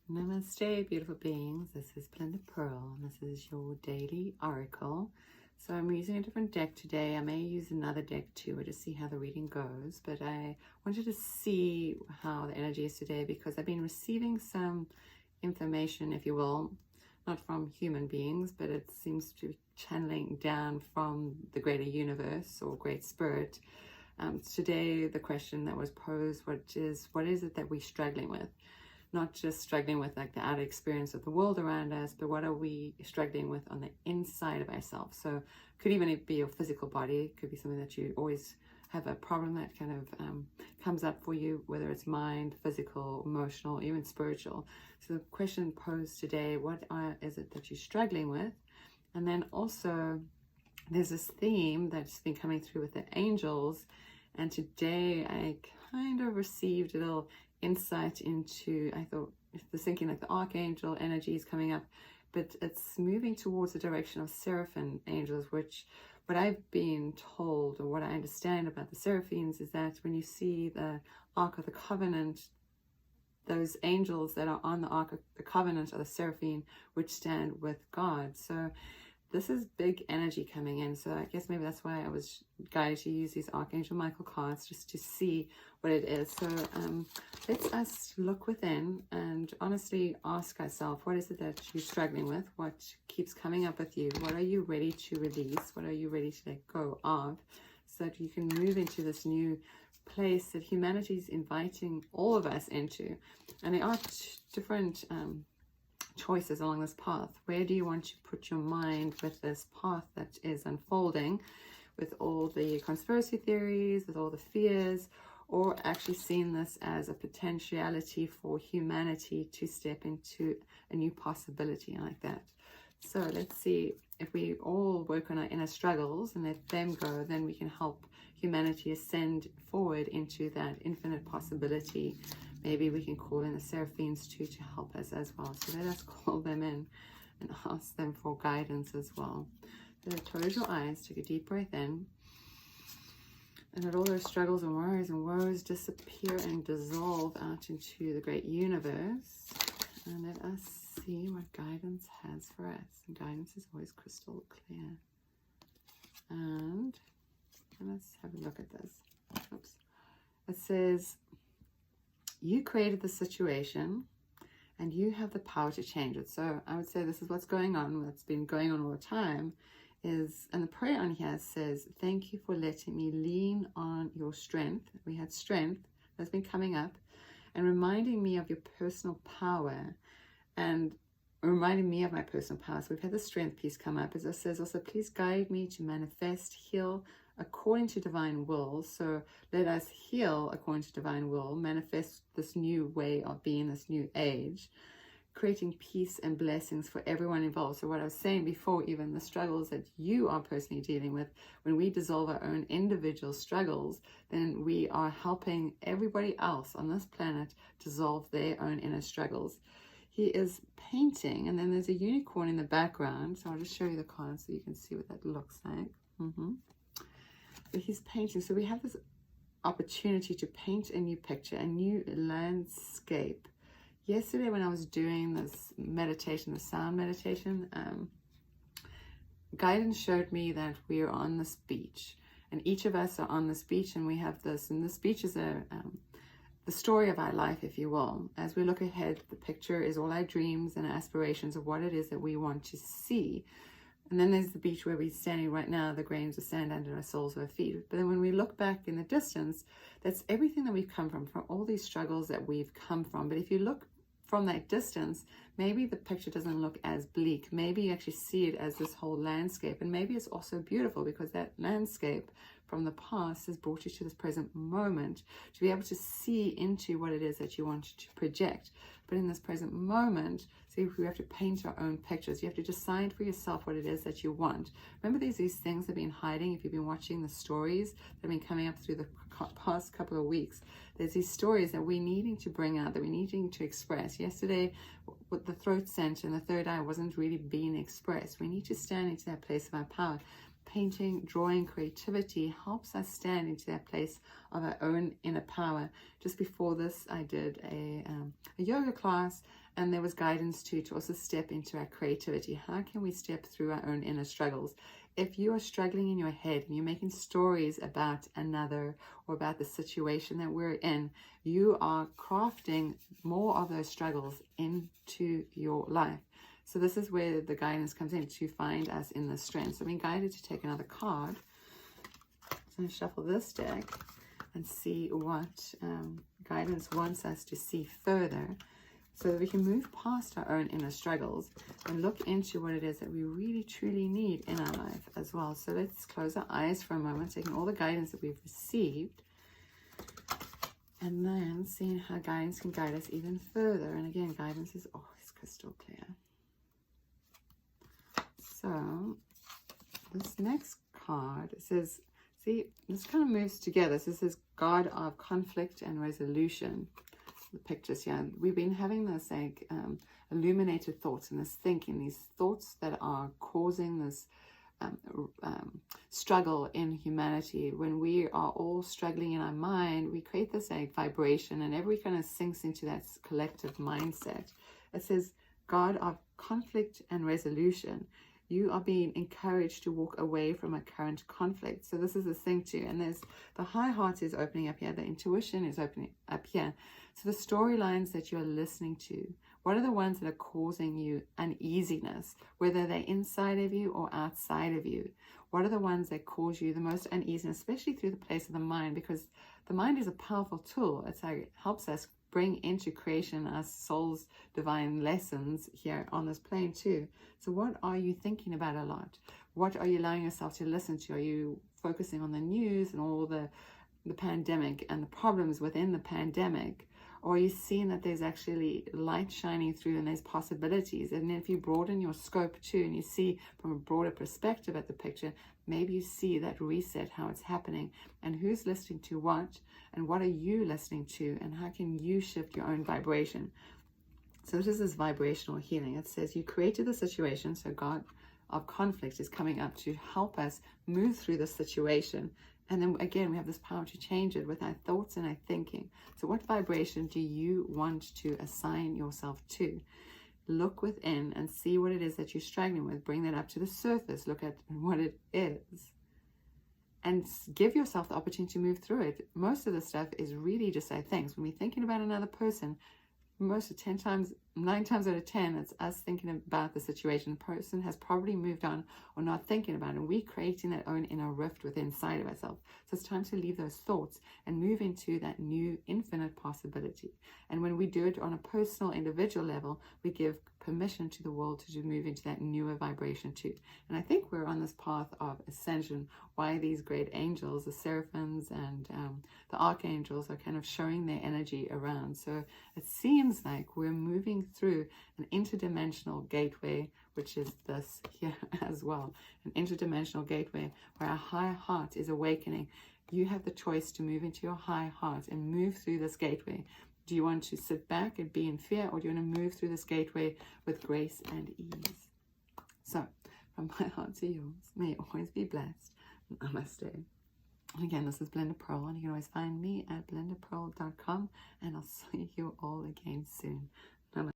Namaste, beautiful beings. This is Belinda Pearl, and this is your daily oracle. So I'm using a different deck today. I may use another deck too, or just see how the reading goes. But I wanted to see how the energy is today because I've been receiving some information, if you will, not from human beings, but it seems to be channeling down from the greater universe or great spirit. Today, the question that was posed, what is it that we're struggling with? Not just struggling with like the outer experience of the world around us, but what are we struggling with on the inside of ourselves? So it could even be your physical body. It could be something that you always have a problem that kind of comes up for you, whether it's mind, physical, emotional, even spiritual. So the question posed today, what is it that you're struggling with? And then also there's this theme that's been coming through with the angels. And today I kind of received a little insight into, I thought, the thinking like the archangel energy is coming up, but it's moving towards the direction of seraphim angels, which what I've been told or what I understand about the seraphims is that when you see the Ark of the Covenant, those angels that are on the Ark of the Covenant are the seraphim, which stand with God. So this is big energy coming in. So I guess maybe that's why I was guided to use these Archangel Michael cards, just to see what it is. So let's us look within and honestly ask ourselves, what is it that you're struggling with? What keeps coming up with you? What are you ready to release? What are you ready to let go of? So that you can move into this new place that humanity is inviting all of us into. And there are different choices along this path. Where do you want to put your mind with this path that is unfolding, with all the conspiracy theories, with all the fears, or actually seeing this as a potentiality for humanity to step into a new possibility like that? So let's see, if we all work on our inner struggles and let them go, then we can help humanity ascend forward into that infinite possibility. Maybe we can call in the seraphims too to help us as well. So let us call them in and ask them for guidance as well. So close your eyes, take a deep breath in, and let all those struggles and woes disappear and dissolve out into the great universe. And let us see what guidance has for us. And guidance is always crystal clear. And let's have a look at this. Oops. It says, you created the situation and you have the power to change it. So I would say this is what's going on, what's been going on all the time is, and the prayer on here says, thank you for letting me lean on your strength. We had strength that's been coming up and reminding me of your personal power and reminding me of my personal power. So we've had the strength piece come up. As it says also, please guide me to manifest, heal according to divine will. So let us heal according to divine will, manifest this new way of being, this new age, creating peace and blessings for everyone involved. So what I was saying before, even the struggles that you are personally dealing with, when we dissolve our own individual struggles, then we are helping everybody else on this planet dissolve their own inner struggles. He is painting, and then there's a unicorn in the background. So I'll just show you the cards so you can see what that looks like. But he's painting. So we have this opportunity to paint a new picture, a new landscape. Yesterday when I was doing this meditation, the sound meditation, guidance showed me that we're on this beach. And each of us are on this beach, and we have this. And this beach is the story of our life, if you will. As we look ahead, the picture is all our dreams and aspirations of what it is that we want to see. And then there's the beach where we're standing right now, the grains of sand under our soles of our feet. But then when we look back in the distance, that's everything that we've come from all these struggles that we've come from. But if you look from that distance, maybe the picture doesn't look as bleak. Maybe you actually see it as this whole landscape. And maybe it's also beautiful because that landscape from the past has brought you to this present moment to be able to see into what it is that you want to project. But in this present moment, see, we have to paint our own pictures. You have to decide for yourself what it is that you want. Remember, these things have been hiding. If you've been watching the stories that have been coming up through the past couple of weeks, there's these stories that we're needing to bring out, that we're needing to express. Yesterday, with the throat center and the third eye wasn't really being expressed. We need to stand into that place of our power. Painting, drawing, creativity helps us stand into that place of our own inner power. Just before this, I did a yoga class, And there was guidance too, to also step into our creativity. How can we step through our own inner struggles? If you are struggling in your head and you're making stories about another or about the situation that we're in, you are crafting more of those struggles into your life. So this is where the guidance comes in, to find us in the strength. So I'm being guided to take another card. So I'm going to shuffle this deck and see what guidance wants us to see further, so that we can move past our own inner struggles and look into what it is that we really truly need in our life as well. So let's close our eyes for a moment, taking all the guidance that we've received, and then seeing how guidance can guide us even further. And again, guidance is always crystal clear. So this next card, it says, see, this kind of moves together. So this is God of Conflict and Resolution. The pictures here. We've been having this like illuminated thoughts and this thinking, these thoughts that are causing this struggle in humanity. When we are all struggling in our mind, we create this like vibration, and everybody kind of sinks into that collective mindset. It says, God of Conflict and Resolution. You are being encouraged to walk away from a current conflict. So this is the thing too. And there's the high heart is opening up here. The intuition is opening up here. So the storylines that you're listening to, what are the ones that are causing you uneasiness, whether they're inside of you or outside of you? What are the ones that cause you the most uneasiness, especially through the place of the mind? Because the mind is a powerful tool. It's like it helps us bring into creation our soul's divine lessons here on this plane too. So what are you thinking about a lot? What are you allowing yourself to listen to? Are you focusing on the news and all the pandemic and the problems within the pandemic? Or are you seeing that there's actually light shining through and there's possibilities? And if you broaden your scope too, and you see from a broader perspective at the picture, maybe you see that reset, how it's happening, and who's listening to what, and what are you listening to, and how can you shift your own vibration? So this is this vibrational healing. It says you created the situation, so God of Conflict is coming up to help us move through the situation. And then again, we have this power to change it with our thoughts and our thinking. So what vibration do you want to assign yourself to? Look within and see what it is that you're struggling with. Bring that up to the surface. Look at what it is. And give yourself the opportunity to move through it. Most of the stuff is really just our things. When we're thinking about another person, most of 9 times out of 10, it's us thinking about the situation. The person has probably moved on or not thinking about it. And we're creating that own inner rift within inside of ourselves. So it's time to leave those thoughts and move into that new infinite possibility. And when we do it on a personal, individual level, we give permission to the world to move into that newer vibration too. And I think we're on this path of ascension, why these great angels, the seraphims and the archangels, are kind of showing their energy around. So it seems like we're moving through an interdimensional gateway, which is this here as well, an interdimensional gateway where our high heart is awakening. You have the choice to move into your high heart and move through this gateway. Do you want to sit back and be in fear, or do you want to move through this gateway with grace and ease? So, from my heart to yours, may you always be blessed. Namaste. And again, this is Belinda Pearl, and you can always find me at belindapearl.com, and I'll see you all again soon.